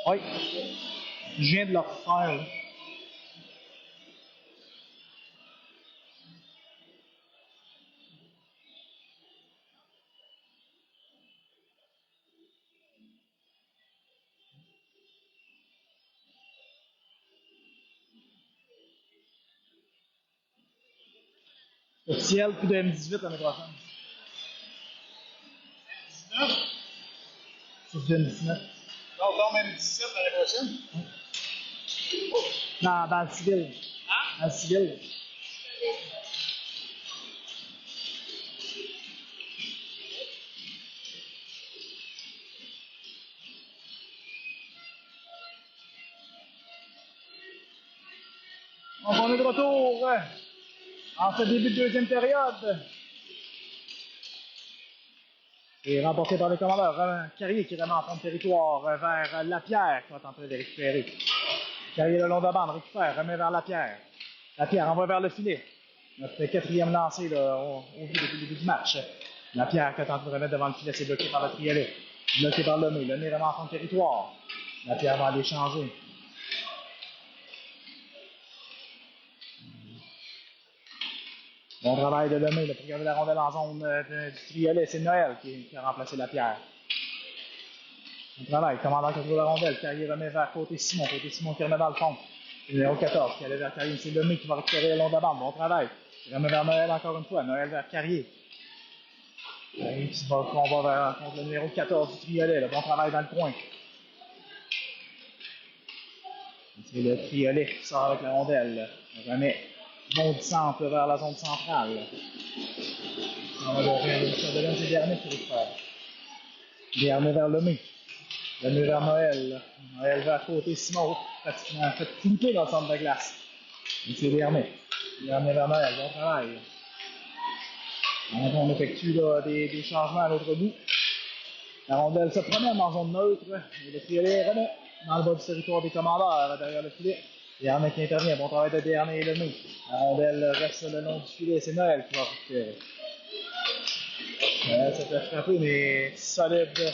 Oui, je viens de le refaire. Là. Officiel, plus de M18 l'année prochaine. Sur du M19. Donc, même 17 l'année prochaine. Dans le civil. Hein? Dans le civil. Donc, on est de retour en ce début de deuxième période. Et remporté par les commandeurs. Carrier qui remet en fond de territoire vers Lapierre qui va tenter de récupérer. Carrier le long de la bande récupère, remet vers Lapierre. Lapierre envoie vers le filet. Notre quatrième lancé là, au vu depuis le début du match. Lapierre qui tente de remettre devant le filet, c'est bloqué par le Triolet. Bloqué par Lemay. Lemay remet en fond de territoire. Lapierre va aller changer. Bon travail de Lemay pour garder la rondelle en zone du Triolet. C'est Noël qui a remplacé Lapierre. Bon travail, commandant qui trouve la rondelle. Carrier remet vers côté Simon. Côté Simon qui remet dans le fond. Numéro 14 qui allait vers Carrier. C'est Lemay qui va récupérer le long de la bande. Bon travail. Il remet vers Noël encore une fois. Noël vers Carrier. Carrier qui va combat contre le numéro 14 du Triolet. Le bon travail dans le coin. C'est le Triolet qui sort avec la rondelle. On remet bondissante vers la zone centrale. On va le c'est Dernier qui récupère. Dernier vers Lemay. Lemay vers Noël. Noël vers côté Simon. Pratiquement fait flouter dans le centre de glace. Et c'est Dernier. Dernier vers Noël. Bon travail. On effectue là, des changements à l'autre bout. La rondelle se promène en zone neutre. Et le Triolet remet dans le bas du territoire des commandeurs derrière le filet. Dernier qui intervient. Bon travail de Dernier et Lemay. La rondelle reste le long du filet. C'est Noël qui va récupérer. Ça fait frapper, mais solide.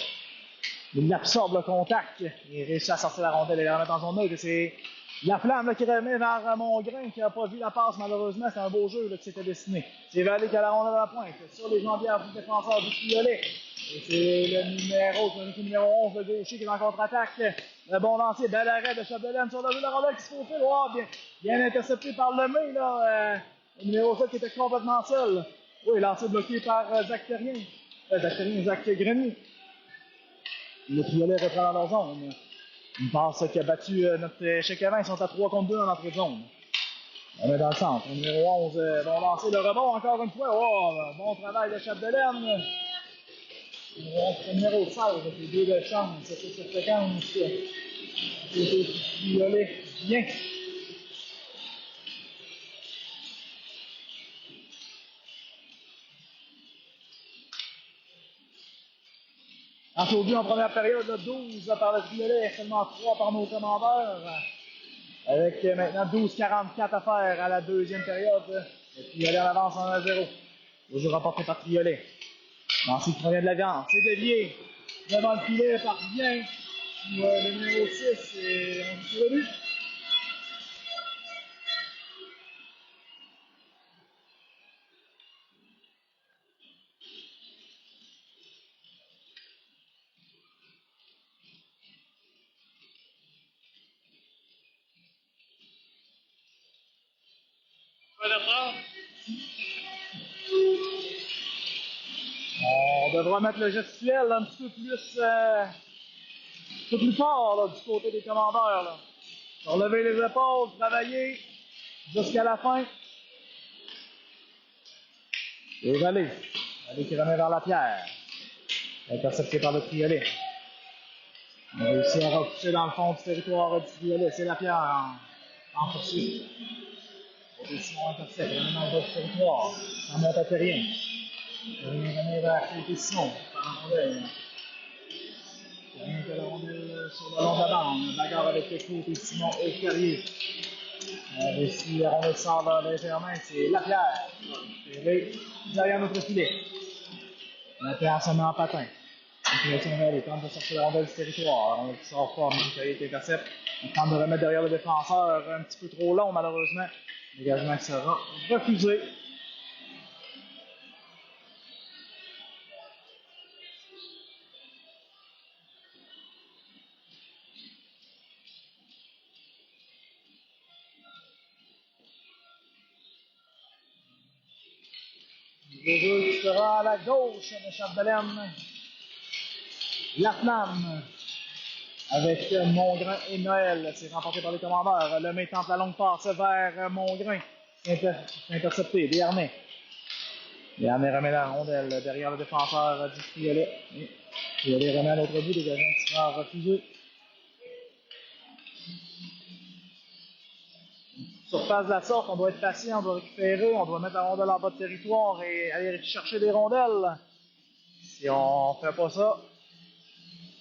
Il absorbe le contact. Il réussit à sortir la rondelle et la remettre en zone neutre. C'est la flamme là, qui remet vers Mongrain qui n'a pas vu la passe malheureusement. C'est un beau jeu là, qui s'était dessiné. C'est Vallée qui a la rondelle à la pointe. Sur les jambières du défenseur du Triolet. Et c'est le numéro 11, le gaucher qui est en contre-attaque. Le bon lancer, bel arrêt de Chapdelaine sur le jeu de la rondelle qui se faufile. Oh, bien intercepté par Lemay, là. Le numéro 7 qui était complètement seul. Oui, lancé bloqué par Zach Terrien. Zach Grenier. Le Triolet reprend dans leur zone. Une passe qui a battu notre échec avant. Ils sont à 3 contre 2 dans l'entrée de zone. On est dans le centre. Le numéro 11, bon lancer le rebond encore une fois. Oh, bon travail de Chapdelaine. Numéro 16, avec les deux de chance, cette séquence. C'est Triolet bien. Entendu en première période, 12 par le Triolet, seulement 3 par nos commandeurs. Avec maintenant 12-44 à faire à la deuxième période. Le Triolet en avance 1-0. Toujours remporté par Triolet. Lancer qui provient de la viande. C'est dévié. Devant le filet par bien. Le numéro 6 et on dit le but. On devra mettre le gestuel un petit peu plus fort là, du côté des commandeurs. Là. Relever les épaules, travailler jusqu'à la fin. Et Vallée. Vallée qui remet vers Lapierre. Intercepté par le Triolet. On réussit à repousser dans le fond du territoire du Triolet. C'est Lapierre en poursuite. Et Simon intercepte, remet dans le bas du territoire. Ça monte à Terrien. Terrien remet vers côté Simon. Par la rondelle. Terrien qui a la rondelle sur le long de la bande. Bagarre avec le côté Simon et Carrier. On réussit à rondelle sort vers l'intérieur, c'est Lapierre. Derrière notre filet. Lapierre se met en patin. Impressionnel, il tente de sortir la rondelle du territoire. On ne sort pas, même qu'il est intercepte. On tente de remettre derrière le défenseur, un petit peu trop long malheureusement. Dégagement qui sera refusé. Le jeu sera à la gauche de Chapdelaine. La Flamme avec Mongrain et Noël. C'est remporté par les commandeurs. Le main tente la longue passe vers Mongrain. Intercepté. Desharnais. Desharnais remet la rondelle derrière le défenseur du Triolet. Triolet remet à l'autre bout. Dégagement qui sera refusé. Surface de la sorte, on doit être patient, on doit récupérer, on doit mettre la rondelle en bas de territoire et aller chercher des rondelles. Si on fait pas ça,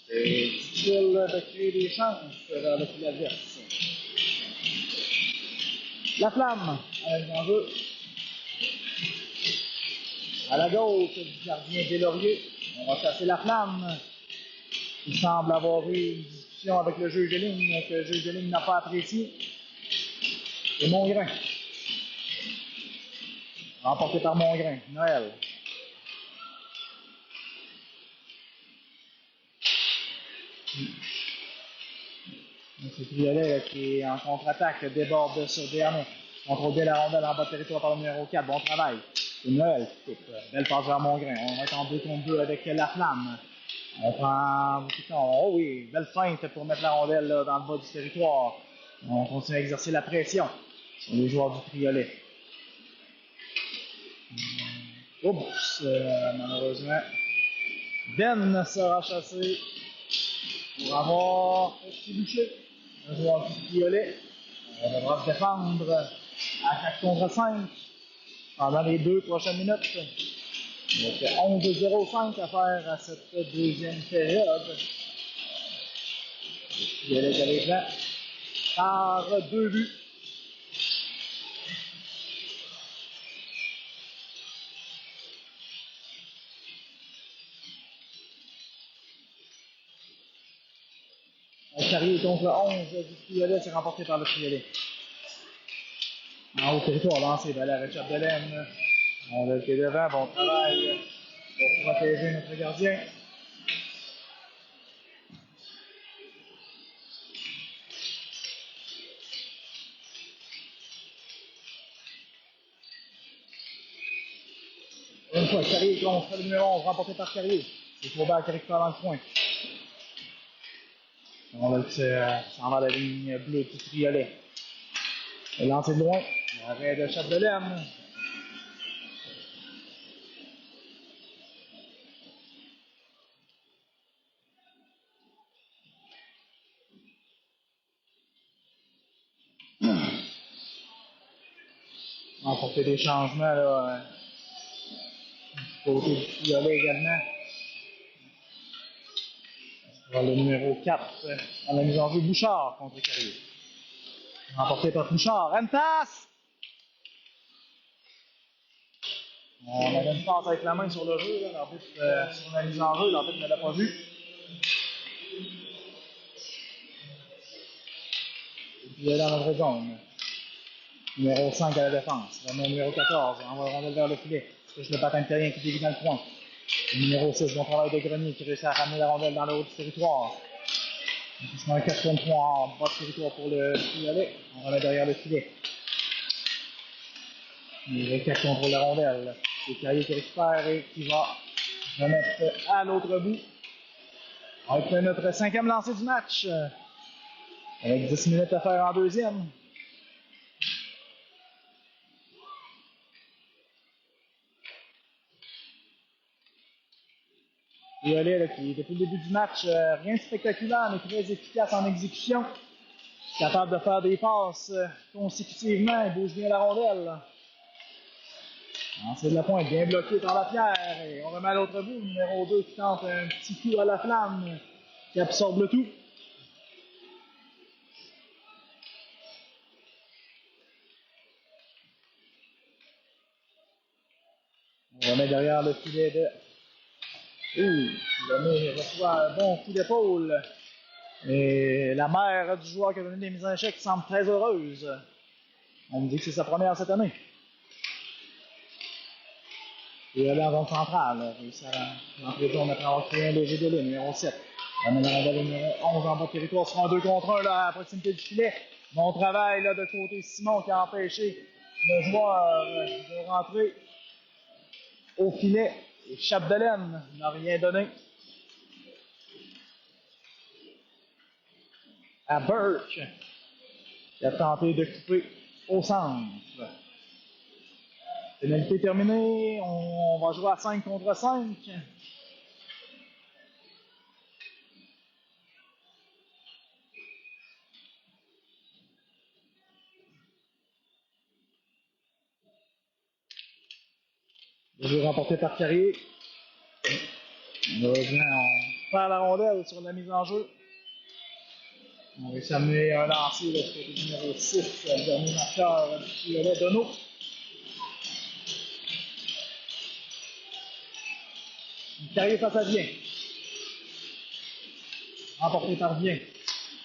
c'est difficile de créer des chances vers le fil adverse. La Flamme, avec l'enjeu. À la gauche du gardien Deslauriers, on va chasser La Flamme. Il semble avoir eu une discussion avec le juge de ligne que le juge de ligne n'a pas apprécié. Et Mongrain. Remporté par Mongrain. Noël. C'est Triolet qui est en contre-attaque, déborde sur Desharnais. Contrôle bien la rondelle en bas de territoire par le numéro 4. Bon travail. C'est Noël qui coupe. Belle passe vers Mongrain. On va être en 2 contre 2 avec La Flamme. On prend beaucoup de temps. Oh oui, belle feinte pour mettre la rondelle là, dans le bas du territoire. On continue à exercer la pression sur les joueurs du Triolet. Oups, malheureusement. Ben sera chassé pour avoir bouché. Un joueur du Triolet. On devra se défendre à 4 contre 5 pendant les 2 prochaines minutes. Il y a 11-0-5 à faire à cette deuxième période. Le Triolet est allé blanc par 2 buts. Carrier contre le 11 du Triolet, c'est remporté par le Triolet. En haut territoire lancé, ben la Chapdelaine. On a été devant, bon travail pour protéger notre gardien. Une fois, Carrier contre le numéro 11, remporté par Carrier. C'est Faubert qui récupère dans le coin. On va s'en va à la ligne bleue du Triolet. Le lancer de loin, l'arrêt de Chapdelaine. On va porter des changements là, du côté du Triolet également. Le numéro 4, on a mis en jeu Bouchard contre Carrier. Remporté par Bouchard. Rentas! On avait une passe avec la main sur le jeu, l'arbitre sur la mise en jeu, l'arbitre ne l'a pas vu. Et puis il est dans la vraie zone. Numéro 5 à la défense. Le numéro 14, on va rendre vers le filet. C'est le patin de Terrien qui dévie dans le coin. Le numéro 6, bon travail de Grenier qui réussit à ramener la rondelle dans le haut du territoire. C'est un 4 contre 3 en bas de territoire pour le Triolet. On remet derrière le filet. Le 4 contre la rondelle. C'est Carrier qui récupère et qui va remettre à l'autre bout. On fait notre 5e lancé du match. Avec 10 minutes à faire en deuxième. Triolet qui, depuis le début du match, rien de spectaculaire, mais très efficace en exécution. Capable de faire des passes consécutivement, il bouge bien la rondelle. C'est de la pointe, bien bloqué par la pierre. Et on remet à l'autre bout, le numéro 2 qui tente un petit coup à la flamme, qui absorbe le tout. On remet derrière le filet de Le reçoit un bon coup d'épaule. Et la mère du joueur qui a donné des mises en échec semble très heureuse. On me dit que c'est sa première cette année. Et elle est en zone centrale. Réussi à l'entrée de zone après avoir créé un léger délai, numéro 7. La rondelle numéro 11 en bas de territoire sera un 2 contre 1 là, à proximité du filet. Bon travail là, de côté Simon qui a empêché le joueur de rentrer au filet. Et Chapdelaine n'a rien donné à Burke qui a tenté de couper au centre. Pénalité terminée, on va jouer à 5 contre 5. Le jeu remporté par Carrier. Malheureusement, on perd la rondelle sur la mise en jeu. On va réussi à amener un lancer du côté numéro 6, le dernier marqueur du violet Dono. Carrier face à Bien. Remporté par Bien.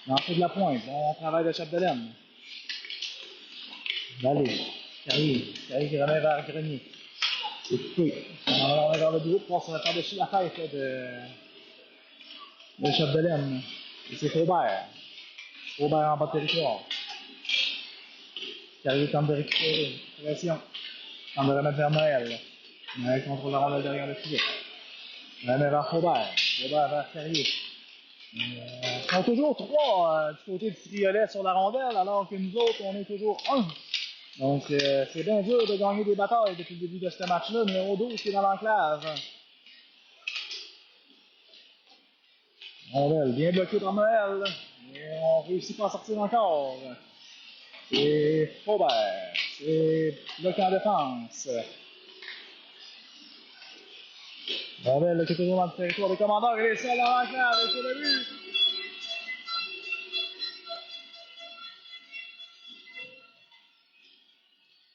Lancer de la pointe. Bon travail de Chapdelaine. Vallée. Carrier qui remet vers Grenier. C'est coupé. On va vers le groupe, on va par-dessus la tête de Chapdelaine. Et c'est Faubert. Faubert en bas de territoire. Carrier tente de récupérer. Pression. Tente de remettre vers Noël. Noël contrôle la rondelle derrière le filet. Remet vers Faubert. Faubert vers Carrier. Ils sont toujours 3 du côté du triolet sur la rondelle, alors que nous autres, on est toujours 1. Donc, c'est bien dur de gagner des batailles depuis le début de ce match-là. Numéro 12 qui est dans l'enclave. Rondelle bien bloquée par Noël. Mais on ne réussit pas à sortir encore. C'est Faubert. C'est bloqué en défense. Rondelle qui est toujours dans le territoire des commandeurs. Il est seul dans l'enclave. Et c'est le but.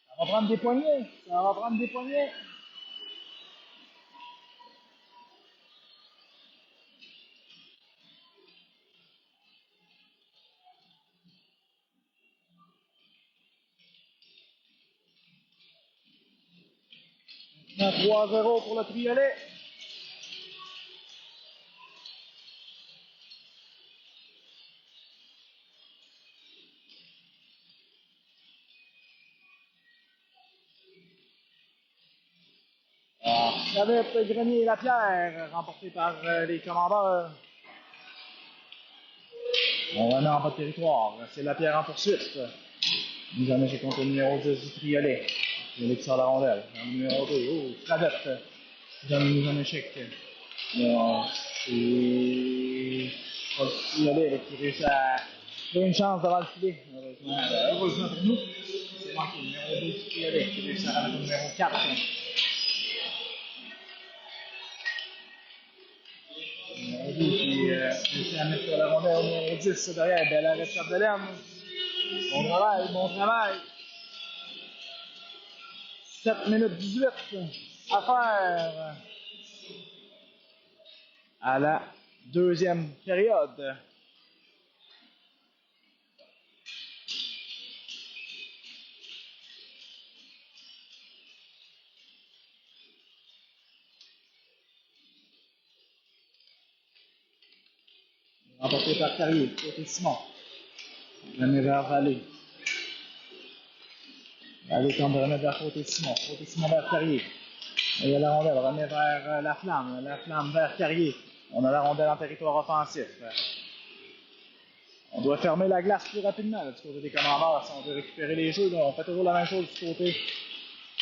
Ça va prendre des poignées. Ça va prendre des poignées. Un 3-0 pour le triolet. Avec Grenier et Lapierre, remporté par les commandeurs. On remet en bas de territoire. C'est Lapierre en poursuite. Nous en échec contre le numéro 10 du triolet. Triolet qui sort la rondelle. Le numéro 2, Travette. Nous en échec. C'est pas le triolet qui réussit à trouver une chance devant le filet. Heureusement pour nous. C'est manqué. Le numéro 2 du triolet qui réussit à ramener le numéro 4. Qui réussit à mettre la rondelle au numéro 10 derrière. Bel arrêt de Chapdelaine. Bon travail, bon travail. 7 minutes 18 à faire à la deuxième période. Remporté par Carrier, côté Simon. Remet vers Vallée. Vallée tente de remettre vers côté Simon. Côté Simon vers Carrier. Il y a la rondelle, remet vers la flamme. La flamme vers Carrier. On a la rondelle en territoire offensif. On doit fermer la glace plus rapidement là, du côté des commandeurs si on veut récupérer les jeux. Là. On fait toujours la même chose du côté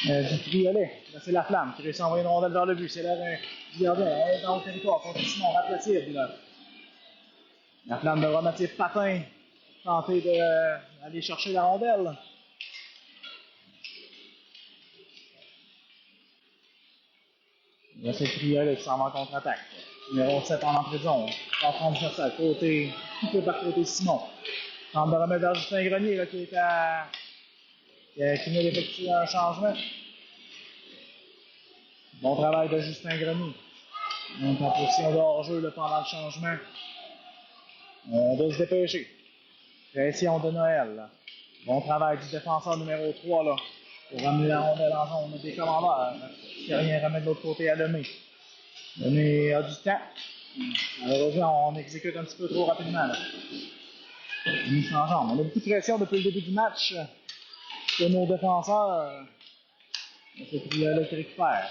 du triolet. Là, c'est la flamme qui réussit à envoyer une rondelle vers le but. C'est là du gardien. Elle est dans le territoire. Contre Simon, rapide. Là. La flamme de remettre ses patins. Tenter d'aller chercher la rondelle. Là, c'est le triolet qui s'en va en contre-attaque. Numéro 7 en prison. En prendre sur ça. Côté, coupé par côté Simon. Tente de remettre vers Justin Grenier là, qui vient d'effectuer un changement. Bon travail de Justin Grenier. On est en position de hors-jeu pendant le changement. On doit se dépêcher. Pression de Noël. Là. Bon travail du défenseur numéro 3 là, pour ramener la rondelle en zone. On a des commandeurs. Qui rien remet de l'autre côté à Lemay. Lemay a du temps. Malheureusement, on exécute un petit peu trop rapidement. Là. On a beaucoup de pression depuis le début du match sur nos défenseurs. C'est là qui récupère.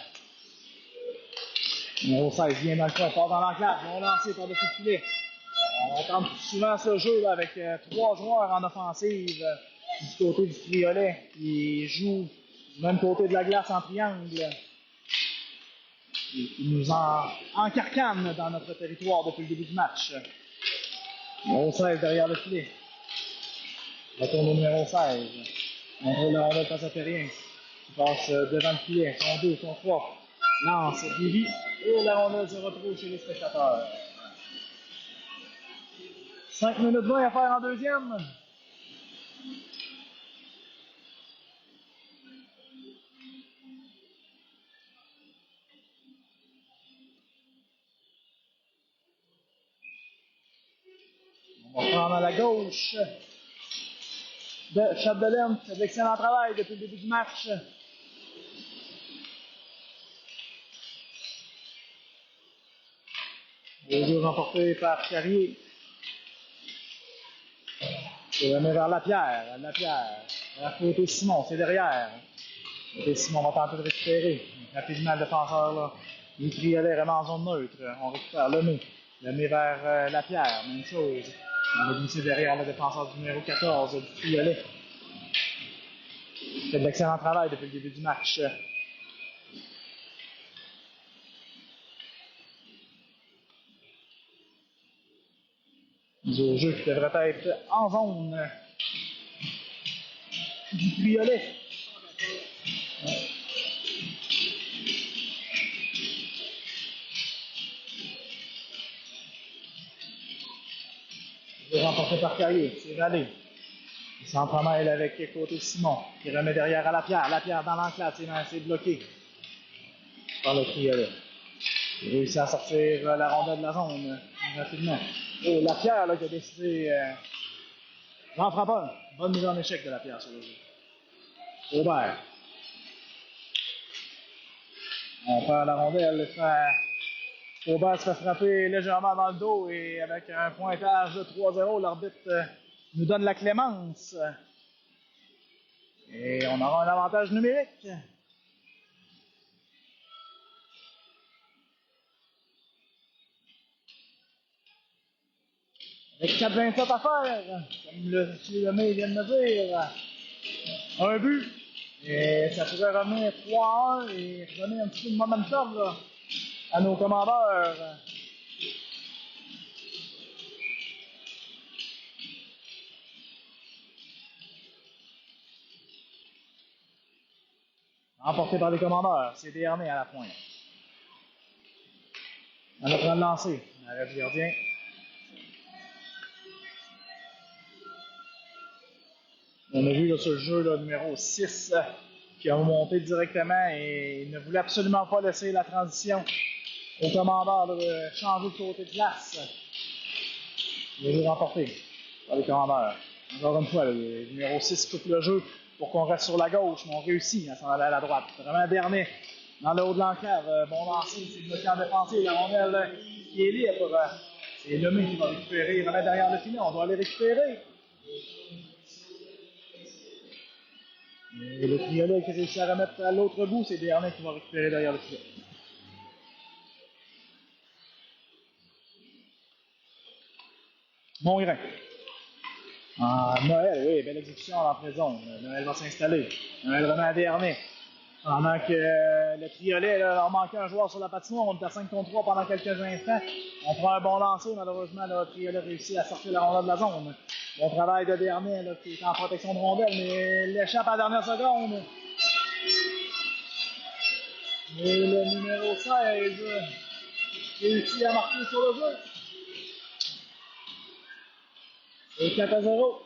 Numéro 16 vient dans le coin, part dans l'enclave. Bon lancé par-dessus le filet. On tente souvent ce jeu là, avec 3 joueurs en offensive du côté du Triolet qui jouent du même côté de la glace en triangle. Qui nous encarcanent dans notre territoire depuis le début du match. Numéro 16 derrière le filet. Retourne au numéro 16. On roule la rondelle face à Terrien. Qui passe devant le filet. Son 2, son 3. Lance, Vivi. Et la rondelle se retrouve chez les spectateurs. 5 minutes 20 à faire en deuxième. On va prendre à la gauche de Chapdelaine. C'est de l'excellent travail depuis le début du match. Le jeu remporté par Carrier. C'est remis vers Lapierre. Lapierre. La faute Simon, c'est derrière. Et Simon va tenter de récupérer. Rapidement, le défenseur, là. Il Triolet vraiment en zone neutre. On récupère Lemay. Lemay vers Lapierre. Même chose. On va glisser derrière le défenseur du numéro 14, du Triolet. Il fait de l'excellent travail depuis le début du match. Du jeu qui devrait être en zone du Triolet. C'est remporté par Carrier, c'est Vallée. Il s'entremêle avec côté Simon, qui remet derrière à Lapierre. Lapierre dans l'enclave, c'est bloqué par le Triolet. Il réussit à sortir la rondelle de la zone rapidement. Et Lapierre là, qui a décidé. J'en prends pas un. Bonne mise en échec de Lapierre sur le jeu. Aubert. On perd la rondelle. Aubert se fait frapper légèrement dans le dos et avec un pointage de 3-0, l'arbitre nous donne la clémence. Et on aura un avantage numérique. Avec 4,27 à faire, comme le Lemay vient de me dire. Un but. Et ça pourrait revenir 3-1 et donner un petit peu de momentum là, à nos commandeurs. Remporté par les commandeurs. C'est Desharnais à la pointe. On va prendre le lancer. On arrête le gardien. On a vu là, ce jeu là, numéro 6 qui a monté directement et il ne voulait absolument pas laisser la transition au commandeur de changer de côté de glace. Le jeu remporté par les commandeurs. Encore une fois, le numéro 6 coupe le jeu pour qu'on reste sur la gauche, mais on réussit à s'en aller à la droite. Vraiment dernier dans le haut de l'enclave. Bon lancer, c'est le bloquant défensif. La rondelle qui est libre. C'est Lemay qui va récupérer, remettre derrière le filet. On doit aller récupérer. Et le Triolet qui réussit à remettre à l'autre bout, c'est Desharnais qui va récupérer derrière le filet. Mongrain. Noël, oui, belle exécution en prison. Noël va s'installer. Noël remet à Desharnais. Pendant que le Triolet, là, on manquait un joueur sur la patinoire, on est à 5 contre 3 pendant quelques instants. On prend un bon lancer, malheureusement, le Triolet réussit à sortir la rondelle de la zone. Bon travail de Desharnais qui est en protection de rondelle, mais l'échappe à la dernière seconde. Et le numéro 16 réussit à marquer sur le jeu. Et 4-0.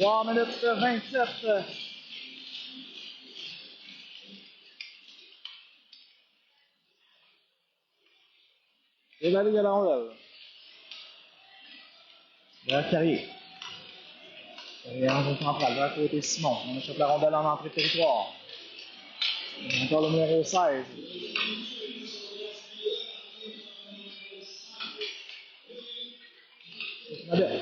3 minutes 27. Et la ligne à la rondelle. Vers Carrier. Carrier en zone centrale, vers côté Simon. On échappe la rondelle en entrée de territoire. Encore le numéro 16. Nadet.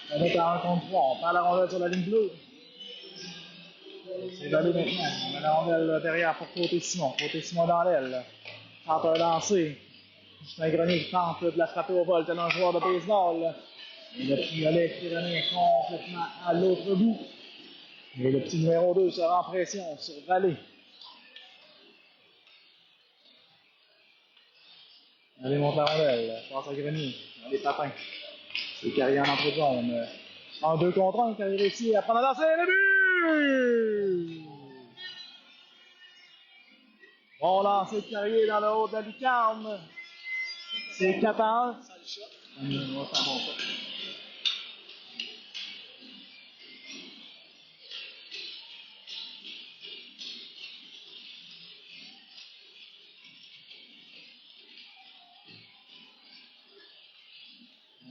Nadet à 1 contre 3. On perd la rondelle sur la ligne bleue. C'est Vallée maintenant. On met la rondelle derrière pour côté Simon. Côté Simon dans l'aile. Tente un lancer. Justin Grenier qui tente de la frapper au vol tel un joueur de baseball. Et le petit Alex qui revient complètement à l'autre bout. Et le petit numéro 2 sera en pression sur Vallée. Allez, monte la rondelle. Passe à Grenier. Dans les patins. C'est Carrier en entrée de zone. En 2 contre 1, Carrier réussit à prendre la lancer. Le but! Bon lancer de Carrier dans le haut de la lucarne. C'est 4 à 1.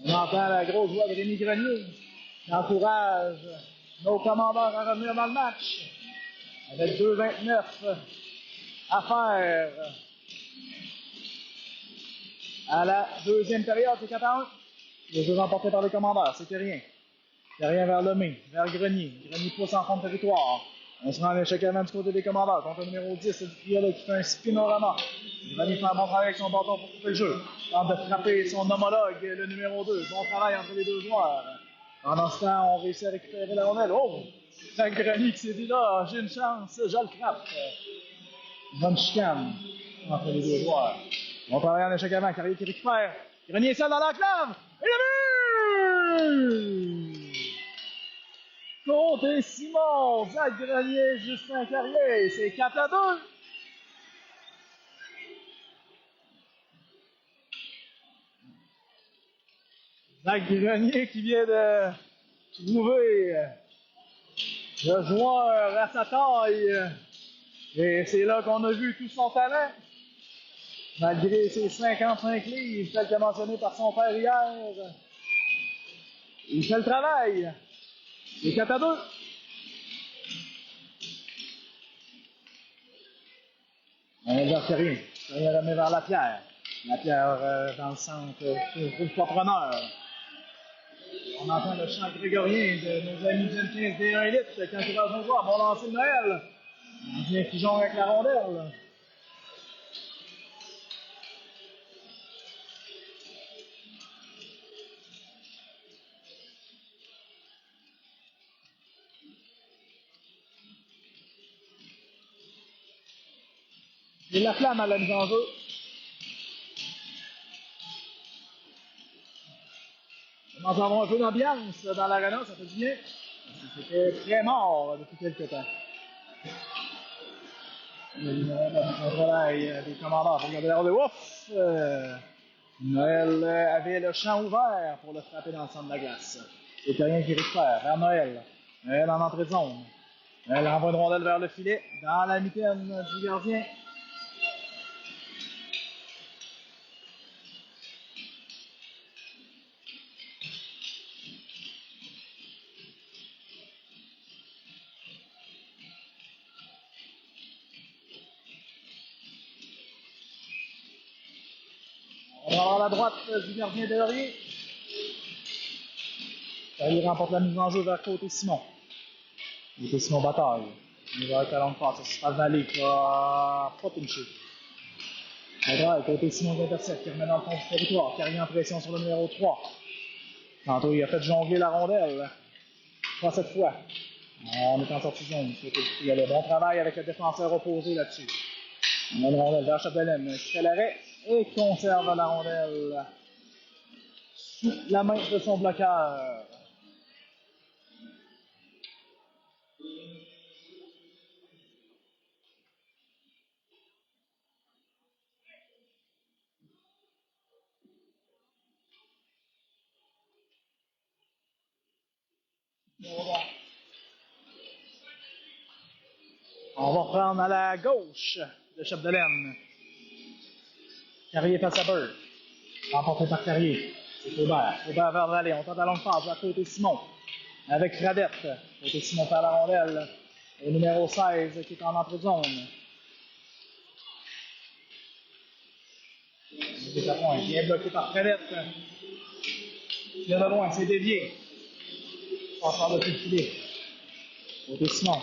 On entend la grosse voix de Rémi Grenier qui encourage nos commandeurs à revenir dans le match. Avec 2,29 à faire à la deuxième période, c'est 4 à 1. Le jeu remporté par les commandeurs, c'était rien. Terrien vers Lemay, vers Grenier. Grenier pousse en fond de territoire. On se rend à l'échec avant du côté des commandeurs. Contre le numéro 10, c'est Dupuis qui fait un spinorama. Grenier fait un bon travail avec son bâton pour couper le jeu. Tente de frapper son homologue, le numéro 2. Bon travail entre les deux joueurs. Pendant ce temps, on réussit à récupérer la rondelle. Oh! C'est Grenier qui s'est dit là, j'ai une chance, je le frappe. Bonne chicane entre les deux joueurs. Bon travail en échec avant, Carrier qui récupère. Grenier est seul dans l'enclave. Et le but! Côté Simon, Zach Grenier, Justin Carrier, c'est 4 à 2. Zach Grenier qui vient de trouver le joueur à sa taille. Et c'est là qu'on a vu tout son talent. Malgré ses 55 livres, tel que mentionné par son père hier. Il fait le travail. C'est 4 à 2. On est vers Carrier. Carrier remet vers Lapierre. Lapierre dans le centre, trouve pas preneur. On entend le chant grégorien de nos amis du M15 D1 Elite qui encourage nos joueurs. Bon lancer de Noël. On vient qui jongle avec la rondelle. Il la flamme à la mise en jeu. On commence à avoir un peu d'ambiance dans l'arena, ça fait du bien. C'était très mort depuis quelques temps. Le travail des commandants pour regarder la rondelle. Ouf! Noël avait le champ ouvert pour le frapper dans le centre de la glace. C'est rien qui récupère vers Noël. Noël en entrée de zone. Noël renvoie une rondelle vers le filet dans la mitaine du gardien. On va avoir la droite du gardien Delorier. Il remporte la mise en jeu vers côté Simon. Côté Simon Bataille. Il va être à longue passe. C'est pas Vallée qui va pas pincher. Côté Simon qui intercepte, qui remet dans le fond du territoire. Carrier en pression sur le numéro 3. Tantôt, il a fait jongler la rondelle. Pas cette fois. On est en sortie de zone. Il y a le bon travail avec le défenseur opposé là-dessus. On a une rondelle vers Chapdelaine qui fait l'arrêt et conserve la rondelle sous la main de son bloqueur. prendre à la gauche de Chapdelaine. Carrier face à Bird. Remporté par Carrier. C'est Faubert. Faubert vers Vallée. On tente la longue passe à côté Simon. Avec Fradette. Côté Simon par la rondelle. Le numéro 16 qui est en entrée de zone. Bien bloqué par Fradette. Tire de loin, c'est dévié. Passe par-dessus le filet. Côté Simon.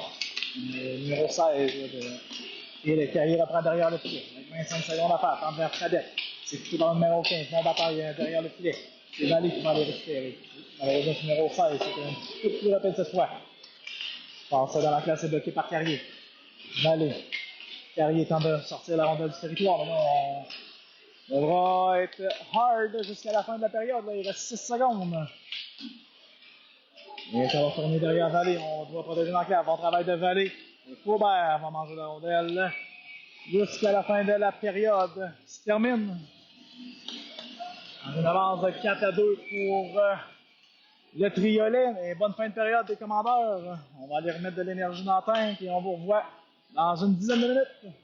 Le numéro 16 et le Carrier reprend derrière le filet. Avec 25 secondes à faire. Tente vers Fradette. C'est plutôt dans le numéro 15. Bon bataille derrière le filet. C'est Vallée qui va les récupérer. Malheureusement, ce numéro 16, c'est un peu plus rapide cette fois. Passe dans la classe, c'est bloqué par Carrier. Vallée. Carrier tente de sortir la rondelle du territoire. Mais on devra être hard jusqu'à la fin de la période. Là. Il reste 6 secondes. Et ça va tourner derrière Vallée. On doit protéger l'enclave. Bon travail de Vallée. Et Faubert va manger la rondelle jusqu'à la fin de la période. Se termine. Une avance de 4-2 pour le triolet. Mais bonne fin de période des commandeurs. On va aller remettre de l'énergie dans la tank et on vous revoit dans une dizaine de minutes.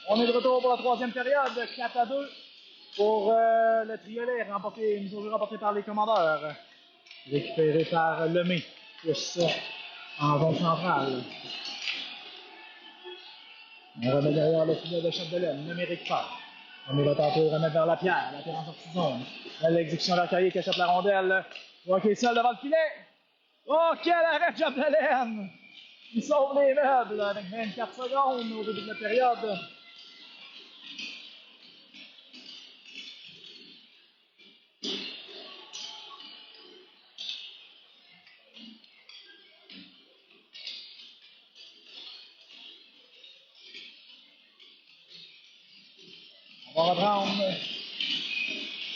On est de retour pour la troisième période, 4-2 pour le triolet, une journée remportée par les commandeurs. Récupéré par Lemay, plus en zone centrale. On remet derrière le filet de Chapdelaine, Lemay récupère. On va tenter de remettre vers Lapierre en sortie de zone. L'exécution vers Carrier qui échappe la rondelle. Ok, seul devant le filet. Oh, quel arrêt de Chapdelaine! Il sauve les meubles avec 24 secondes au début de la période. On va reprendre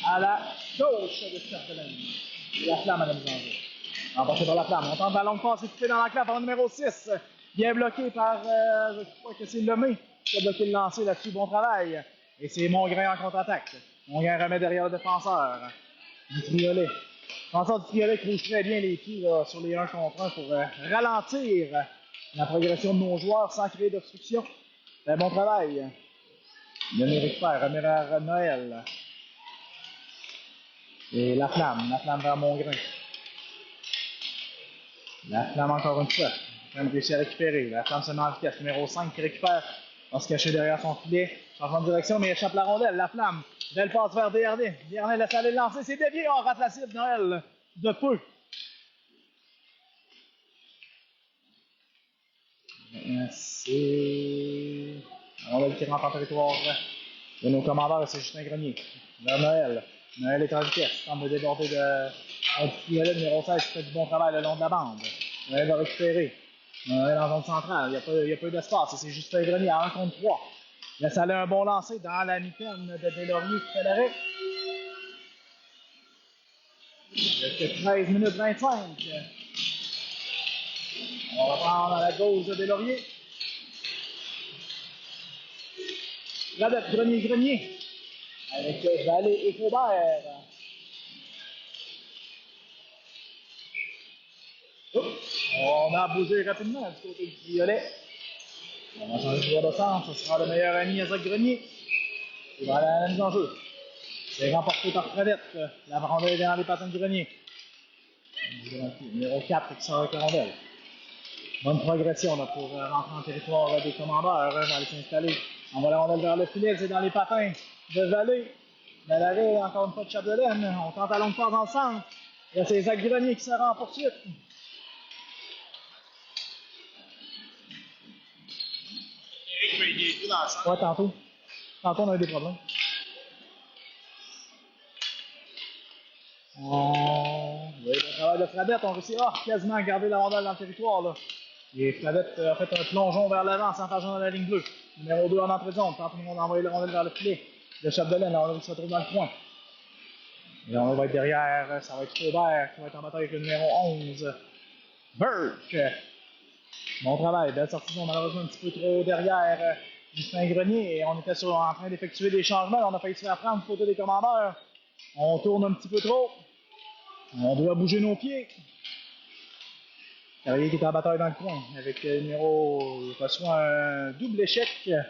à la gauche de Chapdelaine. La flamme à la mise en jeu. Emporté par la flamme. On tente la longue passe équipée dans la clap par le numéro 6. Bien bloqué par, je crois que c'est Lemay qui a bloqué le lancer là-dessus. Bon travail. Et c'est Mongrain en contre-attaque. Mongrain remet derrière le défenseur du triolet. Le défenseur du triolet qui bouge très bien les pieds là, sur les 1 contre 1 pour ralentir la progression de nos joueurs sans créer d'obstruction. Bon travail. Lemay récupère, remet vers Noël. Et la flamme vers Mongrain. La flamme encore une fois. Quand même réussi à récupérer. La flamme se met en vitesse. Numéro 5 qui récupère. Va se cacher derrière son filet. Changement de direction, mais il échappe la rondelle. La flamme. Belle passe vers Desharnais. Desharnais laisse aller le lancer. C'est dévié. On rate la cible. Noël de peu. C'est la rondelle qui rentre en territoire de nos commandeurs. C'est Justin Grenier. Vers Noël. Noël est en vitesse. Semble déborder de un triolet numéro 16 qui fait du bon travail le long de la bande. Noël va récupérer. Noël en zone centrale. Il n'y a pas eu d'espace. C'est Justin Grenier à 1 contre 3. Laisse aller un bon lancer dans la mitaine de Deslauriers qui fait l'arrêt. Il reste 13 minutes 25. On va prendre à la gauche de Deslauriers. Radette, Grenier. Avec Vallée et Faubert. On a bougé rapidement du côté du violet. On va changer de joueur de centre. Ce sera le meilleur ami à Zach Grenier. Il va aller à la mise en jeu. C'est remporté par Fredette. La rondelle est dans les patins de Grenier. Numéro 4 qui sort avec la rondelle. Bonne progression là, pour rentrer en territoire des commandeurs. On va aller s'installer. On va la rondelle vers le filet. C'est dans les patins de Vallée. Dans l'arrêt, encore une fois, de Chapdelaine. On tente à longue passe dans le centre. Là, c'est Zach Grenier qui sera en poursuite. Ouais, tantôt. Tantôt, on a eu des problèmes. Oui, le travail de Fradette, on réussit quasiment à garder la rondelle dans le territoire. Là. Et Fradette a fait un plongeon vers l'avant sans faire dans la ligne bleue. Numéro 2 en entrée de zone. Tente d'envoyer la rondelle vers le filet. Le Chapdelaine, la rondelle qui se retrouve dans le coin. Et on va être derrière, ça va être Faubert qui va être en bataille avec le numéro 11. Burke. Bon travail, belle sortie de zone, malheureusement un petit peu trop derrière Justin Grenier. Et on était en train d'effectuer des changements. On a failli se faire prendre du côté des commandeurs. On tourne un petit peu trop. On doit bouger nos pieds. Carrier qui est en bataille dans le coin avec le numéro. Il reçoit un double échec. Le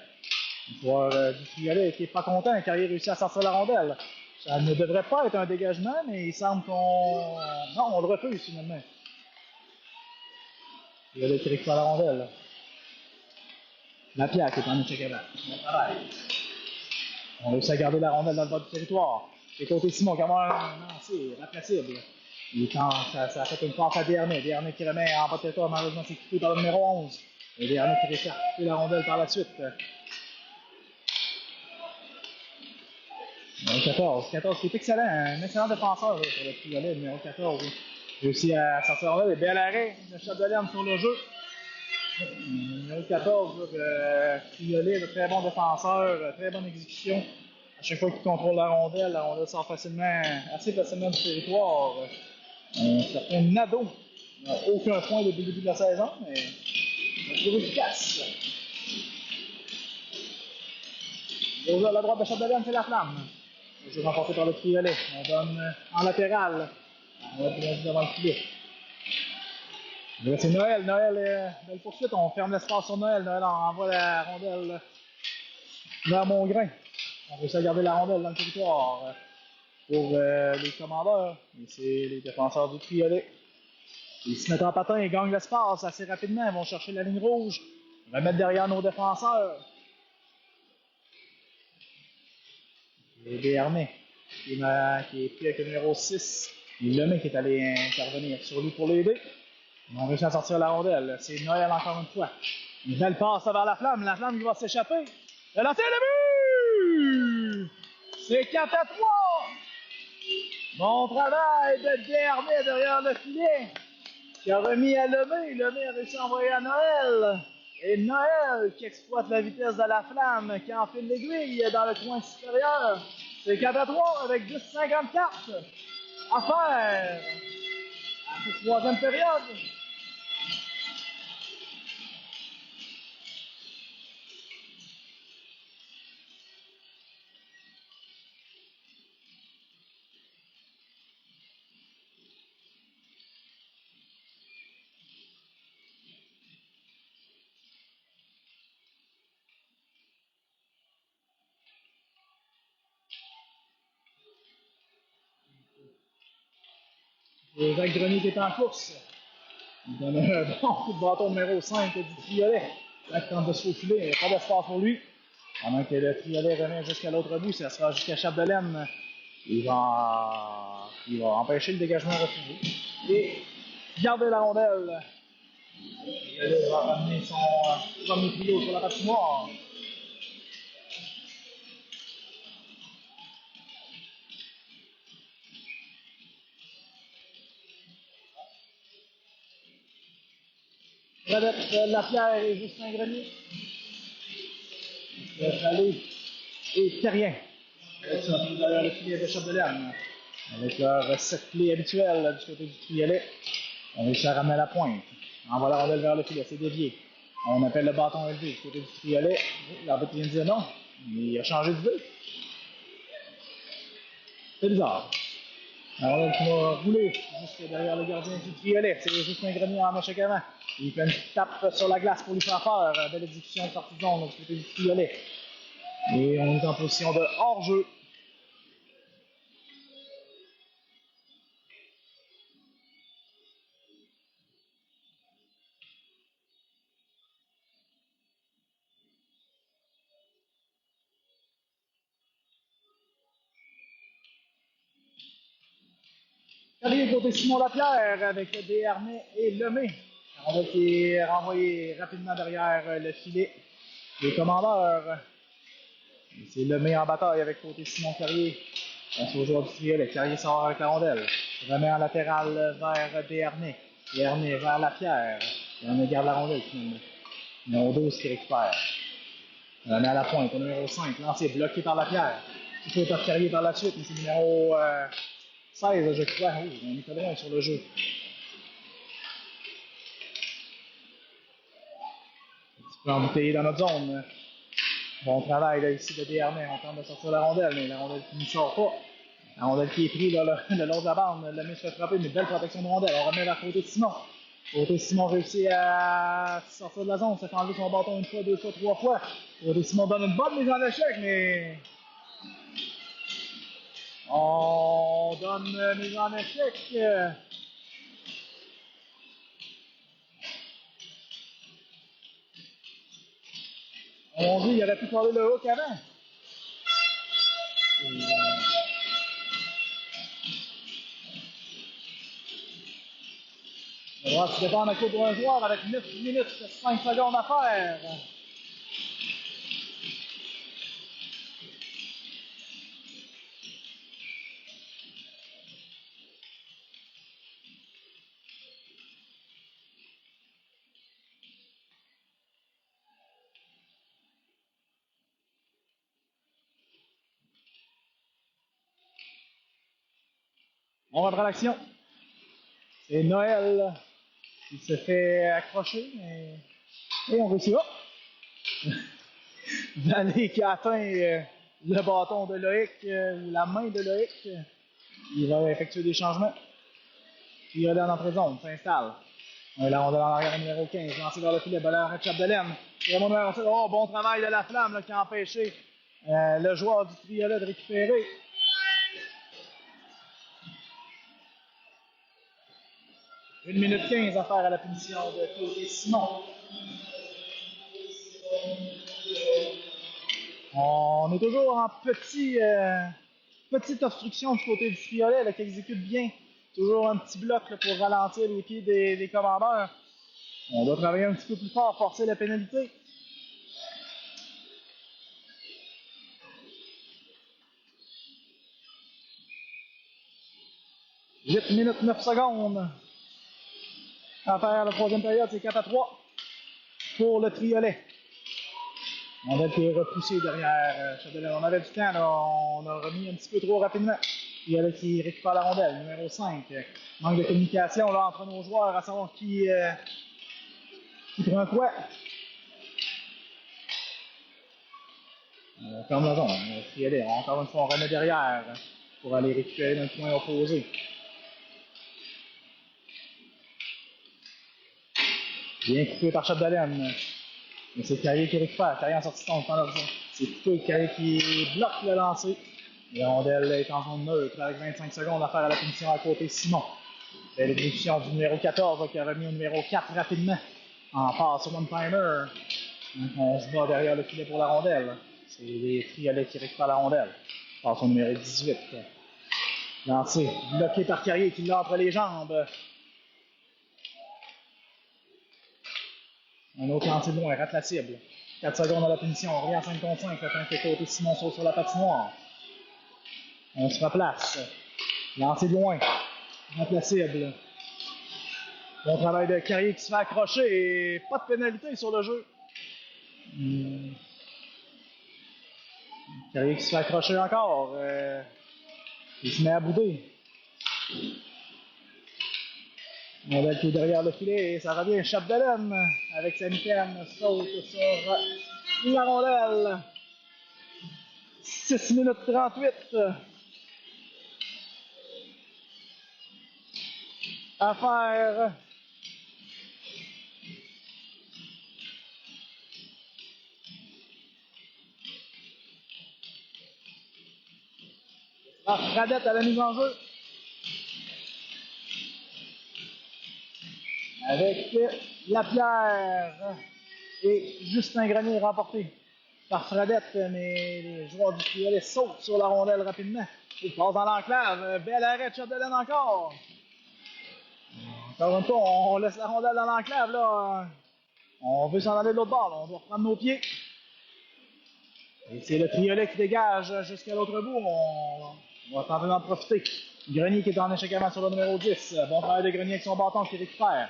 joueur du triolet qui n'est pas content. Carrier réussit à sortir la rondelle. Ça ne devrait pas être un dégagement, mais il semble qu'on. Non, on le refuse finalement. Triolet qui récupère la rondelle. Lapierre qui est en échec avant. Bon travail. On réussit à garder la rondelle dans le bas du territoire. Et côté Simon, comment c'est impossible. Ça a fait une passe à Desharnais. Desharnais qui remet en bas de territoire, malheureusement c'est coupé par le numéro 11. Et Desharnais qui réussit à couper la rondelle par la suite. Numéro 14. 14 qui est excellent, un excellent défenseur là, pour le triolet, numéro 14. Réussit à sortir la rondelle. Et bel arrêt de Chapdelaine sur le jeu. Numéro 14, le triolet, de très bon défenseur, très bonne exécution. À chaque fois qu'il contrôle la rondelle sort assez facilement du territoire. Un certain Nadeau n'a aucun point depuis le début de la saison, mais il a trouvé efficace. Le jeu à la droite de Chapdelaine, c'est la flamme. Le jeu remporté par le triolet. On donne en latéral. On va bien devant le filet. Là, c'est Noël. Noël, belle poursuite. On ferme l'espace sur Noël. Noël envoie la rondelle vers Mongrain. On réussit à garder la rondelle dans le territoire pour les commandeurs. Et c'est les défenseurs du Triolet. Ils se mettent en patin et gagnent l'espace assez rapidement. Ils vont chercher la ligne rouge. Remettre derrière nos défenseurs. Et Béarnais, qui est pris avec le numéro 6. Lemay qui est allé intervenir sur lui pour l'aider. Ils ont réussi à sortir la rondelle. C'est Noël encore une fois. Une belle passe vers la flamme. La flamme qui va s'échapper. Le lancer le but! C'est 4-3! Bon travail de Béarnais derrière le filet. Qui a remis à Lemay. Lemay a réussi à envoyer à Noël. Et Noël qui exploite la vitesse de la flamme, qui enfile l'aiguille dans le coin supérieur. C'est 4-3 avec 10,54 à faire à cette troisième période. Et Jacques Grenier qui est en course. Il donne un bon coup de bâton numéro 5 du Triolet. Jacques tente de se faufiler, il n'y a pas d'espace pour lui. Pendant que le Triolet remet jusqu'à l'autre bout, ça sera jusqu'à Chapdelaine. Il va empêcher le dégagement refusé. Et garder la rondelle. Il va ramener son premier trio sur la patinoire. Radette Lapierre et Justin Grenier. Vallée et Terrien. Avec ça, derrière le filet de Chapdelaine. Avec leur 7 clés habituels du côté du Triolet. On réussit à ramener la pointe. On envoie la rondelle vers le filet, c'est dévié. On appelle le bâton élevé du côté du Triolet. L'arbitre vient de dire non. Il a changé de vue. C'est bizarre. La rondelle qui va rouler juste derrière le gardien du Triolet. C'est juste un grenier en échec avant. Il fait une tape sur la glace pour lui faire peur. Belle exécution de sortie de zone du côté du Triolet. Et on est en position de hors-jeu. Carrier côté Simon Lapierre avec Béarnais et Lemay. La rondelle qui est renvoyée rapidement derrière le filet. Les commandeurs. C'est Lemay en bataille avec côté Simon Carrier. Face au joueur du Triolet. Carrier sort avec la rondelle. Remet en latéral vers Béarnais. Béarnais vers Lapierre. Béarnais garde la rondelle finalement. Numéro 12 qui récupère. Remet à la pointe au numéro 5. Lancé bloqué par Lapierre. Il faut par Carrier par la suite. Mais c'est numéro 16, je crois. Oh, on est pas loin sur le jeu. Un petit peu embouteillé dans notre zone. Bon travail là, ici de Béarnais. On tente de sortir la rondelle, mais la rondelle qui ne sort pas. La rondelle qui est prise là, le long de la bande. Le mec se fait frapper, mais belle protection de rondelle. On remet vers côté de Simon. Côté Simon réussit à sortir de la zone. Ça fait enlever son bâton une fois, deux fois, trois fois. Côté Simon donne une bonne mise en échec, mais on donne une mise en échec. On dit qu'il aurait pu parler le hook avant. On va se défendre à coup pour un joueur avec 9 minutes et 5 secondes à faire. On reprend l'action. C'est Noël qui se fait accrocher, mais et on réussit. Oh! Vallée qui a atteint le bâton de Loïc, ou la main de Loïc. Il va effectuer des changements. Puis il est en entrée de zone, s'installe. La rondelle en arrière numéro 15, lancé vers le filet, balle à Chapdelaine. Oh, bon travail de la flamme là, qui a empêché le joueur du Triolet de récupérer. Une minute 15 à faire à la punition de côté Simon. On est toujours en petite obstruction du côté du Triolet qui exécute bien. Toujours un petit bloc là, pour ralentir les pieds des commandeurs. On doit travailler un petit peu plus fort, forcer la pénalité. 8 minutes 9 secondes. À faire la troisième période, c'est 4-3 pour le Triolet. On a été repoussé derrière Chapdelaine. On avait du temps, là. On a remis un petit peu trop rapidement. Triolet qui récupère la rondelle, numéro 5. Manque de communication là, entre nos joueurs à savoir qui prend quoi. On ferme la zone. Triolet, encore une fois, on remet derrière pour aller récupérer dans le coin opposé. Bien coupé par Chapdelaine. Mais c'est Carrier qui récupère. Carrier en sortie de temps d'argent. C'est plutôt Carrier qui bloque le lancer. La rondelle est en zone neutre avec 25 secondes à faire à la punition à côté Simon. Belle exécution du numéro 14 qui a remis au numéro 4 rapidement. En passe au one-timer. On se bat derrière le filet pour la rondelle. C'est les Triolets qui récupèrent la rondelle. Passe au numéro 18. Lancé, bloqué par Carrier qui l'a entre les jambes. Un autre lancer de loin, rate la cible. 4 secondes à la punition, on revient à 5 contre 5, le temps que côté Simon saute sur la patinoire. On se replace. Lancer de loin, rate la cible. Bon travail de Carrier qui se fait accrocher et pas de pénalité sur le jeu. Carrier qui se fait accrocher encore. Il se met à bouder. Rondelle qui est derrière le filet et ça revient Chapdelaine avec sa mitaine saute sur la rondelle. 6 minutes 38 à faire. Fradette à la mise en jeu. Avec Lapierre et Justin Grenier remporté par Fradette, mais les joueurs du Triolet sautent sur la rondelle rapidement. Il passe dans l'enclave. Bel arrêt de Chapdelaine encore. Encore une fois, on laisse la rondelle dans l'enclave. Là. On veut s'en aller de l'autre bord. Là. On doit reprendre nos pieds. Et c'est le Triolet qui dégage jusqu'à l'autre bout. On va tenter d'en profiter. Grenier qui est en échec avant sur le numéro 10. Bon travail de Grenier avec son bâton qui récupère.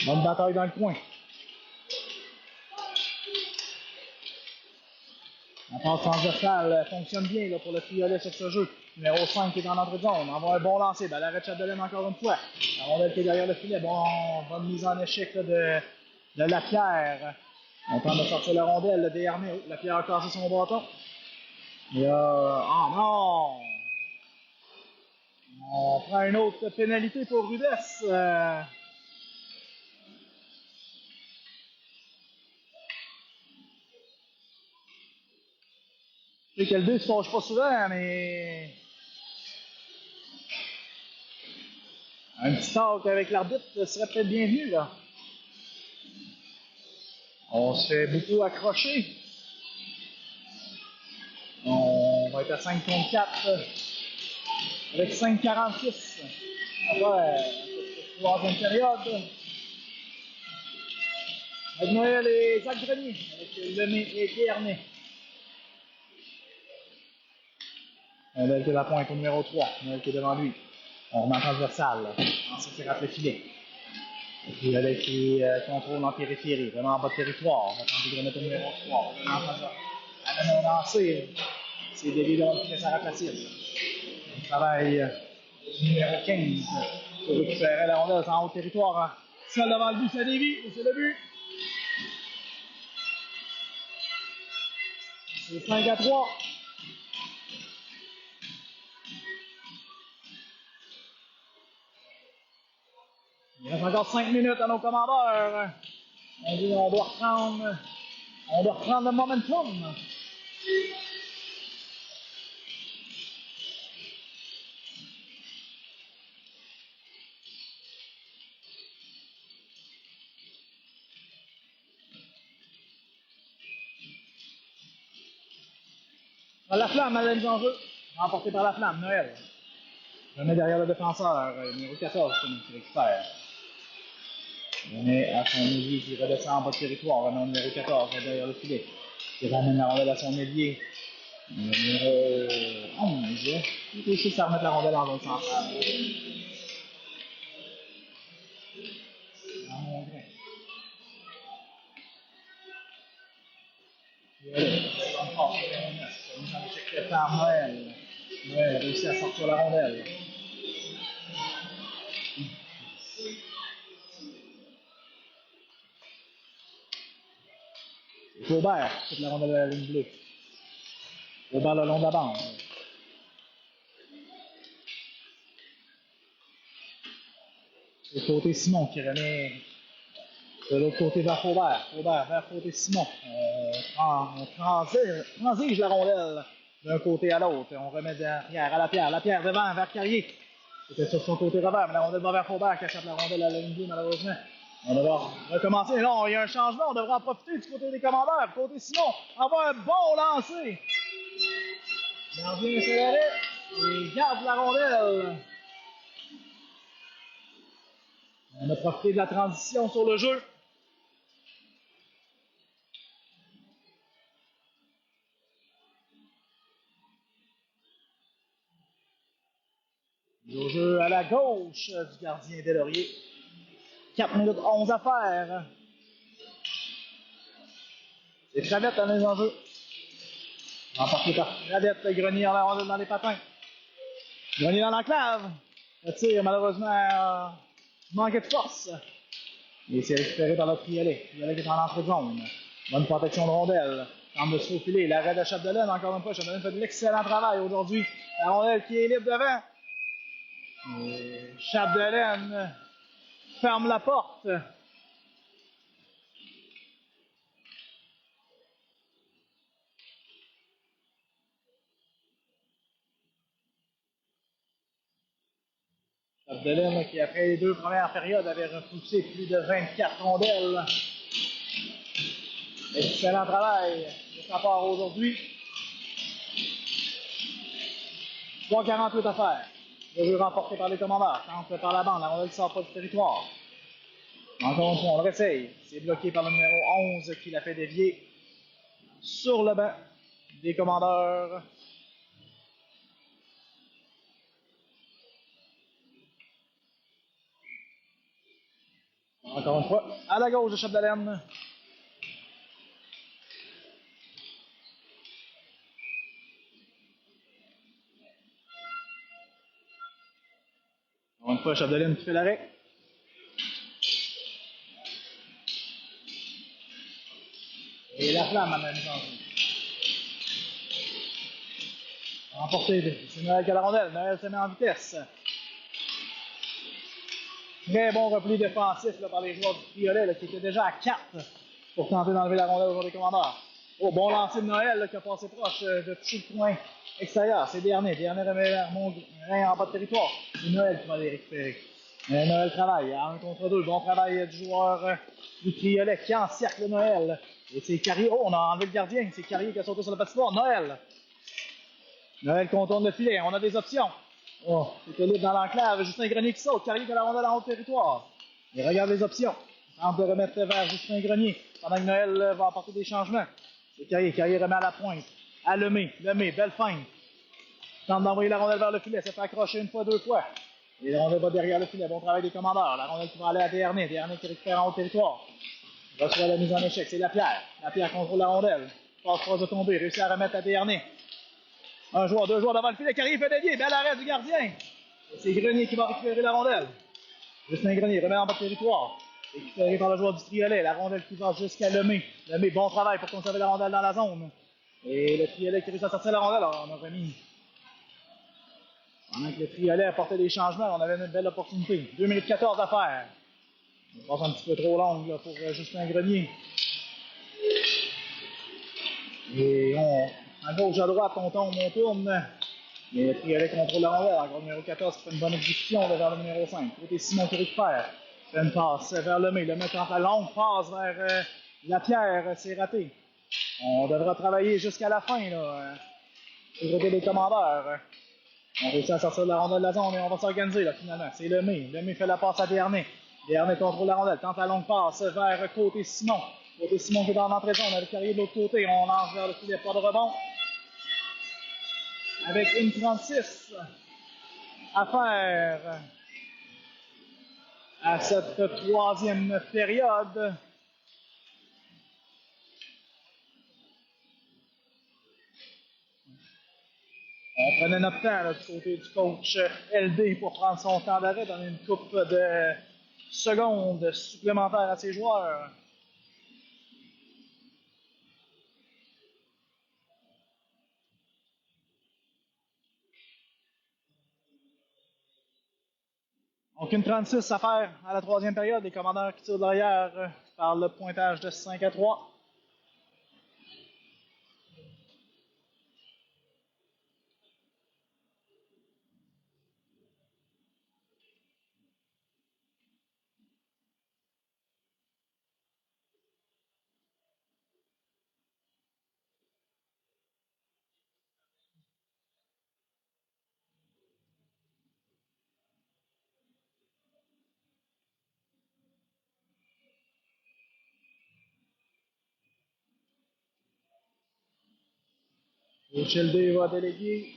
Bonne bataille dans le coin. La passe transversale fonctionne bien là, pour le Triolet sur ce jeu. Numéro 5 qui est dans l'entrée de zone. Envoie un bon lancer. Ben, l'arrêt de Chapdelaine encore une fois. La rondelle qui est derrière le filet. Bonne mise en échec là, de Lapierre. On tente de sortir la rondelle, le déarmé. Lapierre a cassé son bâton. Et oh non! On prend une autre pénalité pour Rudesse. Je sais que le 2 ne se fâche pas souvent, mais. Un petit talk avec l'arbitre serait peut-être bienvenu, là. On se fait beaucoup accrocher. On va être à 5 contre 4 avec 5,46. Après, troisième période. Avec Noël et Zach Grenier, avec Lemay et Guernay. Noël qui est à la pointe au numéro 3. Noël qui est devant lui. On remet en transversal. Ensuite, il rate le filet. Et puis, Noël qui contrôle en périphérie, vraiment en bas de territoire. On va tenter de remettre au numéro 3. On remet en transversal. Un lancer. C'est David qui laisse à la cible. On travaille numéro 15 pour récupérer la rondelle en haut de territoire. Seul devant le but, c'est Davy, et c'est le but. C'est 5-3. Il reste encore 5 minutes à nos commandeurs. On doit reprendre le momentum. La flamme à la mise en jeu. Remportée par la flamme, Noël. Je mets derrière le défenseur, numéro 14, qui récupère. On est à son ailier qui redescend en bas de territoire, vraiment numéro 14, derrière le filet. Qui ramène la rondelle à son ailier. Numéro 11. Il réussit à remettre la rondelle en zone centrale. Dans mon grain. Encore, mise en échec par Noël. Noël réussit à sortir la rondelle. Aubert, toute la rondelle de la ligne bleue. Aubert le long de la bande. De côté Simon qui remet de l'autre côté vers Faubert. Faubert vers côté Simon. On transige la rondelle d'un côté à l'autre. On remet derrière à la pierre. La pierre devant vers Carrier. C'était sur son côté revers, mais la rondelle va vers Faubert qui achète la rondelle à la ligne bleue malheureusement. On devra recommencer. Non, il y a un changement. On devra en profiter du côté des commandeurs. Côté Simon, avoir un bon lancer. Gardien accéléré et garde la rondelle. On a profité de la transition sur le jeu. Au jeu à la gauche du gardien Delaurier. 4 minutes 11 à faire. C'est Cravette à la mise en jeu. Remporté par Cravette, Grenier en la rondelle dans les patins. Grenier dans l'enclave. Le tir, malheureusement, manquait de force. Et c'est récupéré par le Triolet. Triolet qui est en entrée de zone. Bonne protection de rondelle. Tente de se faufiler. L'arrêt de Chapdelaine, encore une fois. Chapdelaine fait de l'excellent travail aujourd'hui. La rondelle qui est libre devant. Et Chapdelaine ferme la porte. Chapdelaine qui, après les 2 premières périodes, avait repoussé plus de 24 rondelles. Excellent travail de sa part aujourd'hui. 3,48 à faire. Le jeu remporté par les commandeurs. Tente par la bande. La rondelle ne sort pas du territoire. Encore une fois, on le réessaye. C'est bloqué par le numéro 11 qui l'a fait dévier sur le banc des commandeurs. Encore une fois, à la gauche de Chapdelaine. Encore une fois, Chapdelaine qui fait l'arrêt. Et la flamme à la mise en jeu. Remporté, c'est Noël qui a la rondelle. Noël se met en vitesse. Très bon repli défensif là, par les joueurs du Triolet là, qui étaient déjà à 4 pour tenter d'enlever la rondelle aux joueurs des commandeurs. Oh, bon lancer de Noël là, qui a passé proche de toucher le coin extérieur. C'est Dernier. Dernier remet Mongrain en bas de territoire. C'est Noël qui va les récupérer. Noël travaille à 1 contre 2. Bon travail du joueur du Triolet qui encercle Noël. Et c'est Carrier. Oh, on a enlevé le gardien. C'est Carrier qui a sauté sur la patinoire. Noël. Noël contourne le filet. On a des options. Oh, c'était libre dans l'enclave. Justin Grenier qui saute. Carrier qui a la rondelle en haut de territoire. Il regarde les options. Il tente de remettre vers Justin Grenier. Pendant que Noël va apporter des changements. C'est Carrier. Carrier remet à la pointe. À Lemay. Lemay, belle feinte. Tente d'envoyer la rondelle vers le filet. Ça fait accrocher une fois, 2 fois. Et la rondelle va derrière le filet. Bon travail des commandeurs. La rondelle qui va aller à Dernier. Dernier qui récupère en haut de territoire. Il reçoit la mise en échec. C'est Lapierre. Lapierre contrôle la rondelle. Passe proche de tomber. Réussit à remettre à Dernier. 1 joueur, 2 joueurs devant le filet. Carrier fait dévier. Bel arrêt du gardien. C'est Grenier qui va récupérer la rondelle. Justin Grenier remet en bas de territoire. Récupéré par le joueur du Triolet. La rondelle qui va jusqu'à Lemay. Lemay, bon travail pour conserver la rondelle dans la zone. Et le Triolet qui réussit à sortir la rondelle. Alors, on a remis. Pendant que le Triolet apportait des changements, on avait une belle opportunité. 2 minutes 14 à faire. On passe un petit peu trop longue là, pour Justin Grenier. Et à gauche, à droite, on tombe, on tourne. Mais le Triolet contrôle la rondelle. Encore le numéro 14 qui fait une bonne exécution vers le numéro 5. Côté Simon qui récupère. Fait une passe vers Lemay. Lemay tente la longue passe vers Lapierre. C'est raté. On devra travailler jusqu'à la fin. Là. Du côté des commandeurs, on réussit à sortir de la rondelle de la zone et on va s'organiser là finalement. C'est Lemay. Lemay fait la passe à Dernay. Dernay contrôle la rondelle, tente la longue passe vers côté Simon. Côté Simon qui est dans l'entrée zone avec Carrier de l'autre côté. On lance vers le filet, pas de rebond. Avec une 36 à faire à cette troisième période. On prenait notre temps là, du côté du coach LD pour prendre son temps d'arrêt, donner une coupe de secondes supplémentaires à ses joueurs. Donc une 36 à faire à la troisième période. Les commandeurs qui tirent derrière par le pointage de 5-3. Coach LD va déléguer.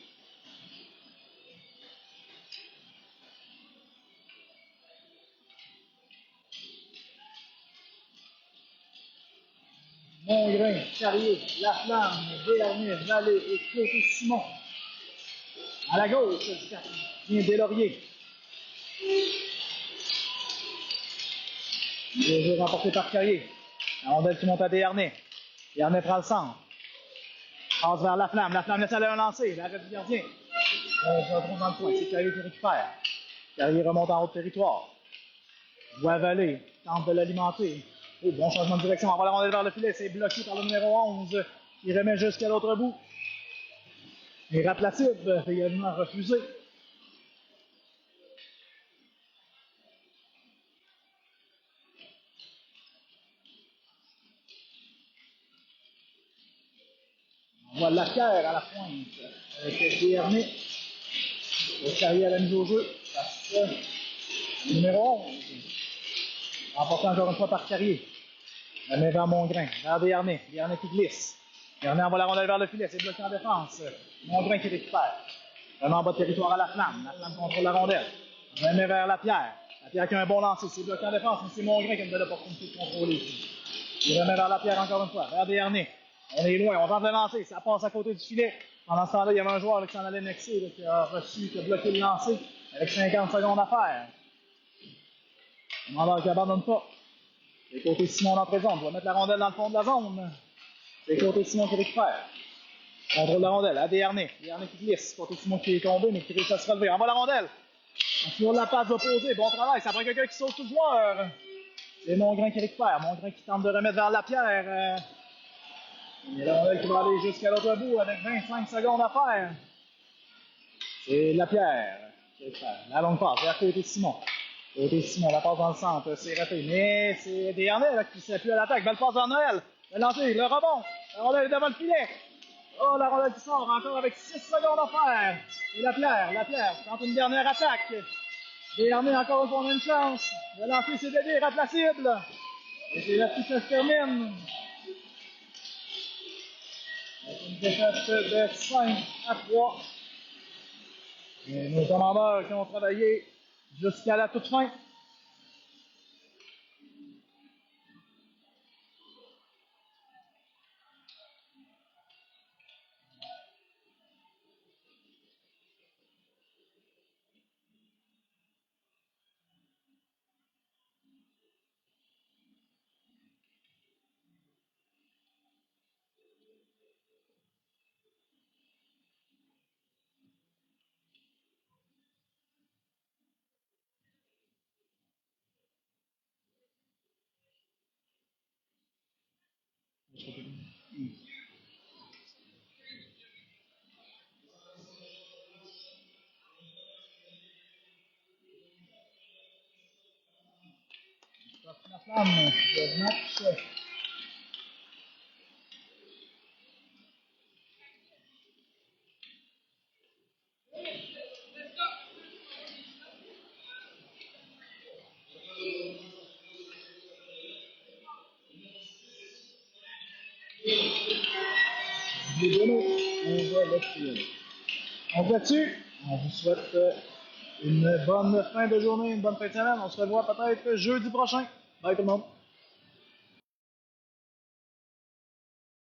Mongrain, Carrier, Laflamme, Béarnais, Vallée et côté Simon. À la gauche du gardien Deslauriers. Le jeu remporté par Carrier. La rondelle qui monte à Béarnais. Béarnais prend le centre. Passe vers Laflamme. Laflamme laisse aller un lancer. L'arrêt du gardien. On se retrouve dans le coin. C'est Carrier qui récupère. Carrier remonte en haut de territoire. Voit Vallée. Tente de l'alimenter. Oh, bon changement de direction. On va la rondelle vers le filet. C'est bloqué par le numéro 11. Il remet jusqu'à l'autre bout. Et Raplacide fait également refuser. On voit Lapierre à la pointe avec Béarnais. Le Carrier à la mise au jeu. Parce que numéro 11. Remporté encore une fois par Carrier. La met vers Mongrain, vers Béarnais. Béarnais qui glisse. Béarnais envoie la rondelle vers le filet, c'est bloqué en défense. Mongrain qui récupère. Vraiment en bas de territoire à Laflamme. Laflamme contrôle la rondelle. La met vers Lapierre. Lapierre qui a un bon lancer, c'est bloqué en défense, mais c'est Mongrain qui a une belle opportunité de contrôler. Il remet vers Lapierre encore une fois, vers Béarnais. On est loin, on tente de lancer, ça passe à côté du filet. Pendant ce temps-là, il y avait un joueur là, qui s'en allait nexer, là, qui a reçu, qui a bloqué le lancer, avec 50 secondes à faire. Commandeur qui abandonne pas. C'est côté Simon dans la zone. On va mettre la rondelle dans le fond de la zone. C'est côté Simon qui récupère. Contrôle la rondelle à Béarnais. Béarnais qui glisse. Côté Simon qui est tombé, mais qui réussit à se relever. Envoie la rondelle. Sur la passe opposée. Bon travail. Ça prend quelqu'un qui saute tout le joueur. C'est Mongrain qui récupère. Mongrain qui tente de remettre vers Lapierre. Et la rondelle qui va aller jusqu'à l'autre bout avec 25 secondes à faire. C'est Lapierre qui récupère. La longue passe vers côté Simon. Côté Simon, la passe dans le centre, c'est raté. Mais c'est Béarnais qui s'appuie à l'attaque. Belle passe vers Noël. Le lancer, le rebond. La rondelle est devant le filet. Oh, la rondelle qui sort encore avec 6 secondes à faire. Et Lapierre tente une dernière attaque. Béarnais encore une fois, on a une chance. Le lancer, c'est dédié, rate la cible. Et c'est là-dessus que ça se termine. Avec une défaite de 5-3. Et nos commandeurs qui ont travaillé jusqu'à la toute fin. La flamme de match. Les Bruno, on va là-dessus. On se là-dessus. On vous souhaite une bonne fin de journée, une bonne fin de semaine. On se revoit peut-être jeudi prochain. Bye tout le monde.